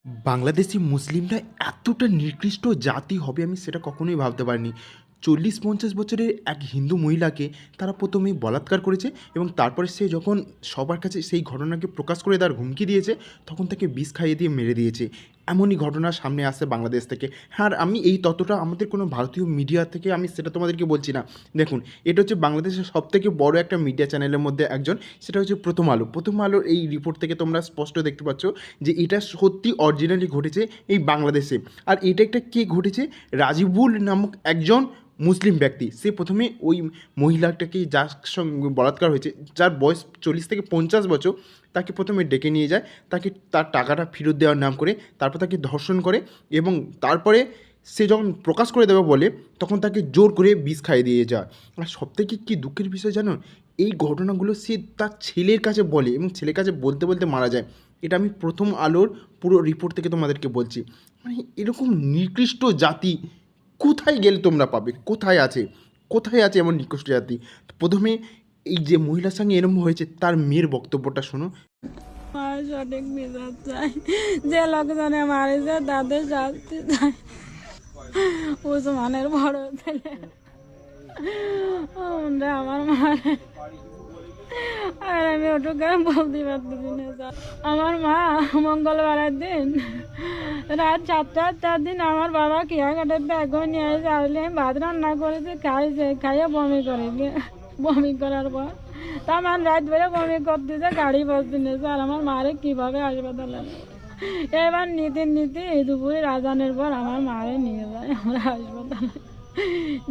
বাংলাদেশি মুসলিমরা এতটা নিকৃষ্ট জাতি হবে আমি সেটা কখনোই ভাবতে পারিনি। ৪০-৫০ বছরের এক হিন্দু মহিলাকে তারা প্রথমেই বলাৎকার করেছে এবং তারপরে সে যখন সবার কাছে সেই ঘটনাকে প্রকাশ করে দেওয়ার হুমকি দিয়েছে, তখন তাকে বিষ খাইয়ে দিয়ে মেরে দিয়েছে। এমনই ঘটনা সামনে আসে বাংলাদেশ থেকে। হ্যাঁ, আর আমি এই তথ্যটা আমাদের কোনো ভারতীয় মিডিয়া থেকে আমি সেটা তোমাদেরকে বলছি না। দেখুন, এটা হচ্ছে বাংলাদেশের সবথেকে বড় একটা মিডিয়া চ্যানেলের মধ্যে একজন, সেটা হচ্ছে প্রথম আলো। প্রথম আলোর এই রিপোর্ট থেকে তোমরা স্পষ্ট দেখতে পাচ্ছ যে এটা সত্যি অরিজিনালি ঘটেছে এই বাংলাদেশে। আর এটা একটা কে ঘটেছে, রাজিবুল নামক একজন মুসলিম ব্যক্তি। সে প্রথমে ওই মহিলাটাকে যার সঙ্গে বলাৎকার হয়েছে, যার বয়স 40 থেকে 50 বছর, তাকে প্রথমে ডেকে নিয়ে যায়, তাকে তার টাকাটা ফেরত দেওয়ার নাম করে, তারপর তাকে ধর্ষণ করে এবং তারপরে সে যখন প্রকাশ করে দেবে বলে, তখন তাকে জোর করে বিষ খাইয়ে দিয়ে যায়। আর সবথেকে কী দুঃখের বিষয় জানো, এই ঘটনাগুলো সে তার ছেলের কাছে বলে এবং ছেলের কাছে বলতে বলতে মারা যায়। এটা আমি প্রথম আলোর পুরো রিপোর্ট থেকে তোমাদেরকে বলছি। মানে এরকম নিকৃষ্ট জাতি কোথায় গেলে তোমরা পাবে? কোথায় আছে? কোথায় আছে এমন নিকৃষ্ট জাতি? প্রথমে এই যে মহিলার সঙ্গে এরকম হয়েছে, তার মেয়ের বক্তব্যটা শোনো। আমার সঠিক বিচার চাই, যে লোকজনে মারিছে তাদের শাস্তি চাই। উসমানের বড় ছেলে আমরা আমার মারে, আর আমি ওটুকু বলতে পারতেছি না স্যার। আমার মা মঙ্গলবারের দিন রাত 7টার দিন আমার বাবা কিয়াঘাটের ব্যাগ নিয়ে এসে আসলে আমি ভাত রান্না করেছি, খাইছে, খাইয়ে বমি করে, বমি করার পর আমার রাত বেড়ে বমি করতেছে, গাড়ি বসতে নিয়েছে। আর আমার মারে কীভাবে হাসপাতালে, এবার নীতি দুপুরে আজানের পর আমার মারে নিয়ে যায়, আমরা হাসপাতালে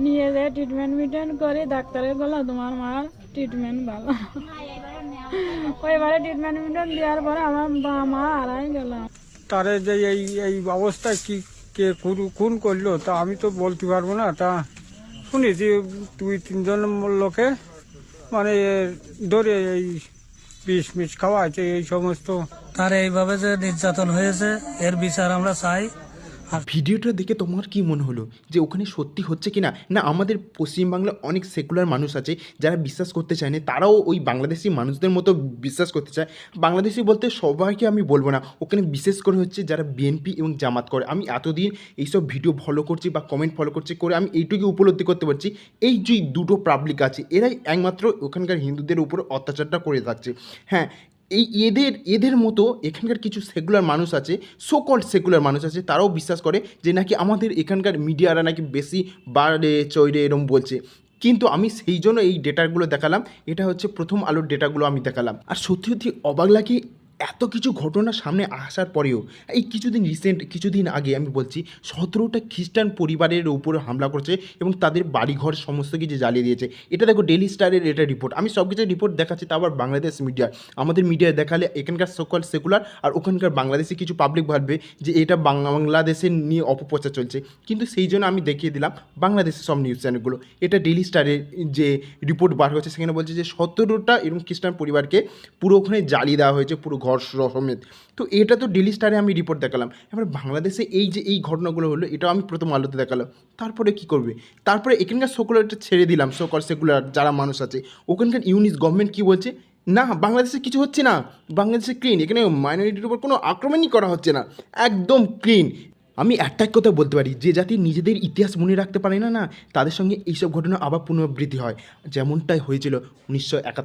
নিয়ে যায়, ট্রিটমেন্ট করে ডাক্তারে বললো তোমার মার ট্রিটমেন্ট ভালো। ওইবারে ট্রিটমেন্ট দেওয়ার পরে আমার মা হারাই গেল। তারে যে এই এই অবস্থায় কি কে খুন করলো তা আমি তো বলতে পারবো না। তা শুনেছি 2-3 জন লোকে মানে ধরে এই বিষ মিষ খাওয়াইছে এই সমস্ত। তার এইভাবে যে নির্যাতন হয়েছে এর বিচার আমরা চাই। আর ভিডিওটা দেখে তোমার কি মনে হলো যে ওখানে সত্যি হচ্ছে কি না? না আমাদের পশ্চিমবাংলায় অনেক সেকুলার মানুষ আছে যারা বিশ্বাস করতে চায় না, তারাও ওই বাংলাদেশি মানুষদের মতো বিশ্বাস করতে চায়। বাংলাদেশি বলতে সবাইকে আমি বলবো না, ওখানে বিশেষ করে হচ্ছে যারা বিএনপি এবং জামাত করে। আমি এতদিন এইসব ভিডিও ফলো করছি বা কমেন্ট ফলো করছি করে আমি এইটুকু উপলব্ধি করতে পারছি, এই যে দুটো পাবলিক আছে এরাই একমাত্র ওখানকার হিন্দুদের উপর অত্যাচারটা করে থাকছে। হ্যাঁ, এই এদের মতো এখানকার কিছু সেকুলার মানুষ আছে, সো কল্ড সেকুলার মানুষ আছে, তারাও বিশ্বাস করে যে নাকি আমাদের এখানকার মিডিয়ারা নাকি বেশি বাড়ে চৈরে এরম বলছে। কিন্তু আমি সেই জন্য এই ডেটাগুলো দেখালাম, এটা হচ্ছে প্রথম আলোর ডেটাগুলো আমি দেখালাম। আর সত্যি সত্যি অবাক লাগে, এত কিছু ঘটনা সামনে আসার পরেও এই কিছুদিন আগে আমি বলছি 17টা খ্রিস্টান পরিবারের উপরে হামলা করেছে এবং তাদের বাড়িঘর সমস্ত কিছু জ্বালিয়ে দিয়েছে। এটা দেখো ডেইলি স্টারের এটা রিপোর্ট। আমি সব কিছু রিপোর্ট দেখাচ্ছি, তা আবার বাংলাদেশ মিডিয়া। আমাদের মিডিয়ায় দেখালে এখানকার সকল সেকুলার আর ওখানকার বাংলাদেশি কিছু পাবলিক ভাববে যে এটা বাংলাদেশের নিয়ে অপপ্রচার চলছে, কিন্তু সেই জন্য আমি দেখিয়ে দিলাম বাংলাদেশের সব নিউজ চ্যানেলগুলো। এটা ডেইলি স্টারের যে রিপোর্ট বার হয়েছে সেখানে বলছে যে 17টা এরকম খ্রিস্টান পরিবারকে পুরো ওখানে জ্বালিয়ে দেওয়া হয়েছে, পুরো ঘর সমেত। তো এটা তো ডেইলি স্টারে আমি রিপোর্ট দেখালাম। এবার বাংলাদেশে এই যে এই ঘটনাগুলো হলো, এটাও আমি প্রথম আলোতে দেখালাম। তারপরে কি করবে? তারপরে এখানকার সেকুলারটা ছেড়ে দিলাম, সেকুলার যারা মানুষ আছে ওখানকার ইউনিস গভর্নমেন্ট কী বলছে, না বাংলাদেশে কিছু হচ্ছে না, বাংলাদেশে ক্লিন, এখানে মাইনরিটির উপর কোনো আক্রমণই করা হচ্ছে না, একদম ক্লিন। আমি একটাই কথা বলতে পারি, যে জাতি নিজেদের ইতিহাস মনে রাখতে পারে না, তাদের সঙ্গে এইসব ঘটনা আবার পুনরাবৃত্তি হয়, যেমনটাই হয়েছিল 1971